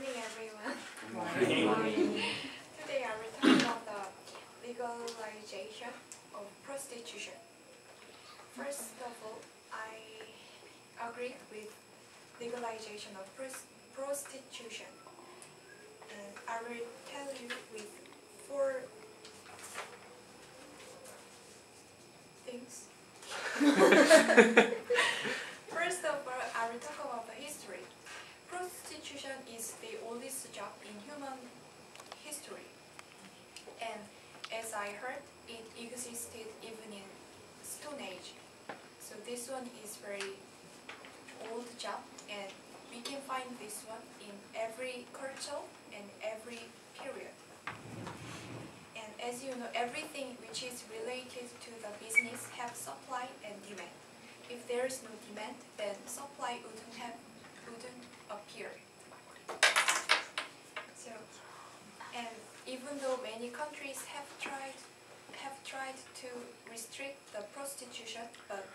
morning, everyone. Good morning. Today I will talk about the legalization of prostitution. First of all, I agree with legalization of prostitution. And I will tell you with 4 things. First of all, I will talk about the history. Prostitution is the oldest job in human history. And as I heard, it existed even in Stone Age. So this one is very old job, and we can find this one in every culture and every period. And as you know, everything which is related to the business have supply and demand. If there is no demand, then supply wouldn't appear. So, and even though many countries have tried to restrict the prostitution, but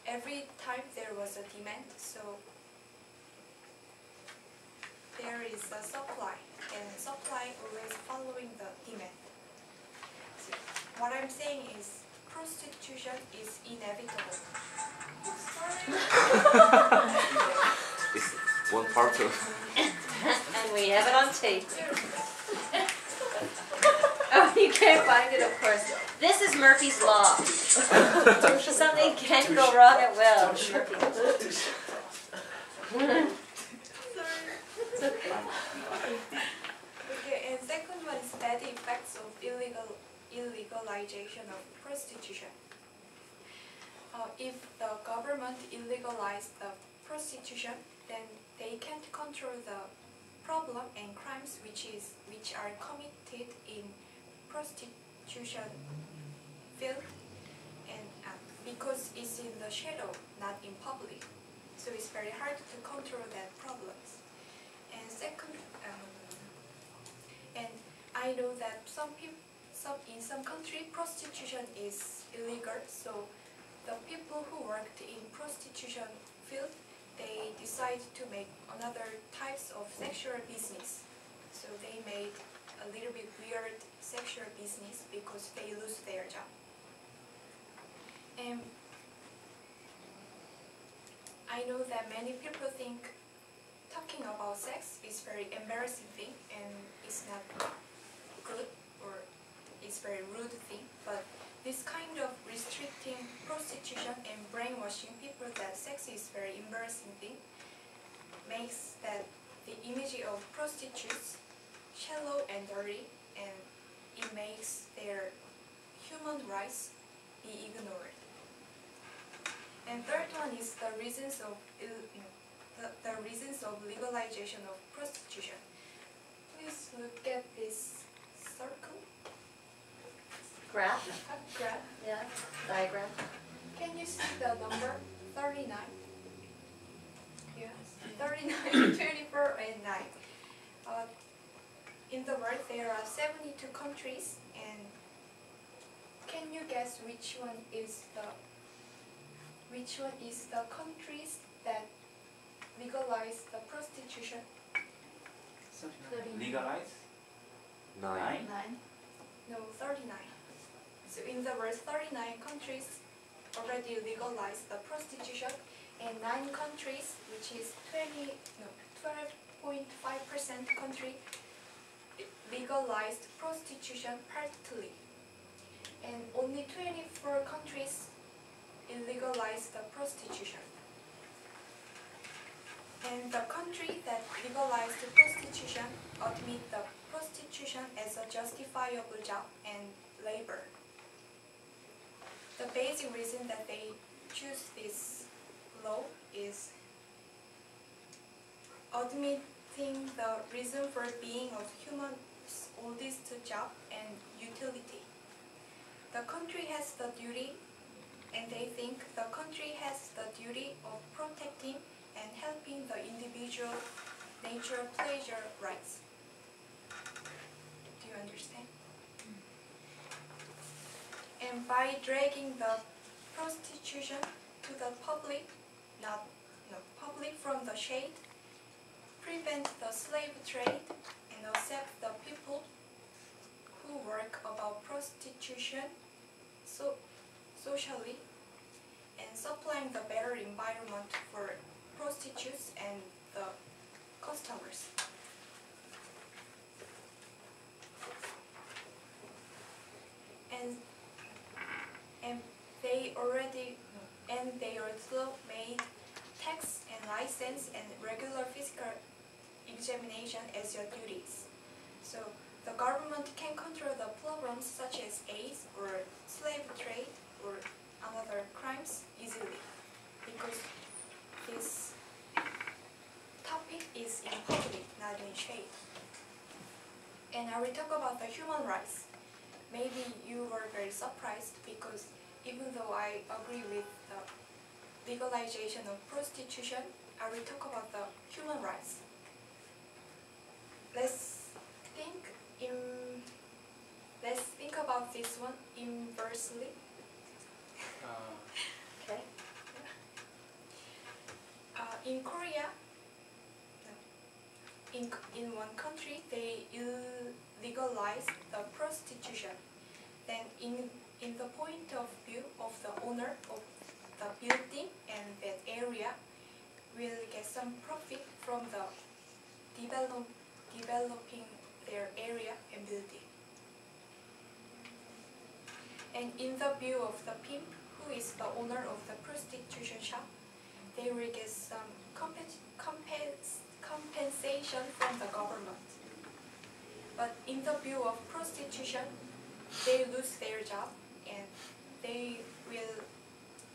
every time there was a demand, so there is a supply, and supply always following the demand. So what I'm saying is prostitution is inevitable. It's one part of. And we have it on tape. Oh, you can't find it, of course. This is Murphy's Law. Something can go wrong, it will. Okay, and second one is bad effects of illegalization of prostitution. If the government illegalized the prostitution, then they can't control the problem and crimes which are committed in prostitution field, and because it's in the shadow, not in public, so it's very hard to control that problems. And second, and I know that in some country prostitution is illegal, so the people who worked in prostitution field, they decide to make another types of sexual business. So they made a little bit weird sexual business because they lose their job. And I know that many people think talking about sex is very embarrassing thing and it's not good, or it's very rude thing, but this kind of restricting prostitution and brainwashing people that sex is very embarrassing thing makes that the image of prostitutes shallow and dirty, and it makes their human rights be ignored. And third one is the reasons of legalization of prostitution. Please look at this circle. Graph? Graph. Yeah, diagram. Can you see the number 39? Yes, 39, 24, and 9. In the world, there are 72 countries, and can you guess which one is the countries that legalize the prostitution? Legalize? 9. No, 39. So in the world, 39 countries already legalized the prostitution, and 9 countries, which is 12.5% country, legalized prostitution partly. And only 24 countries illegalized the prostitution. And the country that legalized prostitution admit the prostitution as a justifiable job and labor. The basic reason that they choose this law is admitting the reason for being of human's oldest job and utility. The country has the duty, and they think the country has the duty of protecting and helping the individual nature pleasure rights. Do you understand? And by dragging the prostitution to the public, public from the shade, prevent the slave trade and accept the people who work about prostitution socially, and supplying the better environment for prostitutes and the customers. And they also made tax and license and regular physical examination as your duties. So the government can control the problems such as AIDS or slave trade or other crimes easily, because this topic is in public, not in shade. And I will talk about the human rights. Maybe you were very surprised, because even though I agree with the legalization of prostitution, I will talk about the human rights. Let's think about this one inversely. Okay. In Korea, in one country, they legalized the prostitution. Then in the point of view of the owner of the building and that area will get some profit from the developing their area and building. And in the view of the pimp, who is the owner of the prostitution shop, they will get some compensation from the government. But in the view of prostitution, they lose their job and they will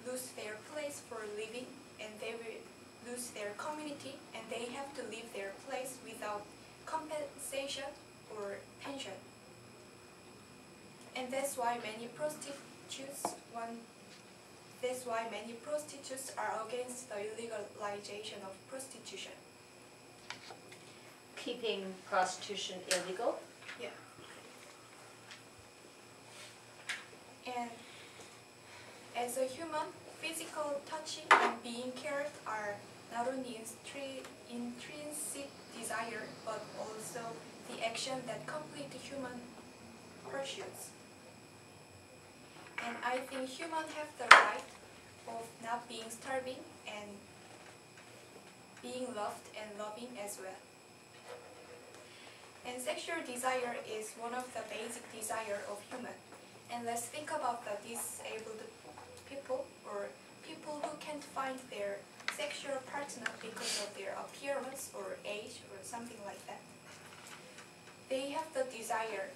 lose their place for living, and they will lose their community, and they have to leave their place without compensation or pension. And that's why many prostitutes are against the illegalization of prostitution. Keeping prostitution illegal? Yeah. And as a human, physical touching and being cared are not only intrinsic desire, but also the action that complete human pursuits. And I think humans have the right of not being starving and being loved and loving as well. And sexual desire is one of the basic desire of human. And let's think about the disabled people or people who can't find their sexual partner because of their appearance or age or something like that. They have the desire,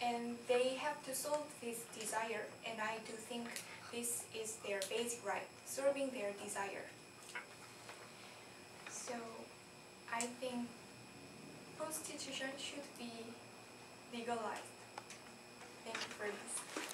and they have to solve this desire, and I do think this is their basic right, serving their desire. So I think prostitution should be legalized. Thank you for this.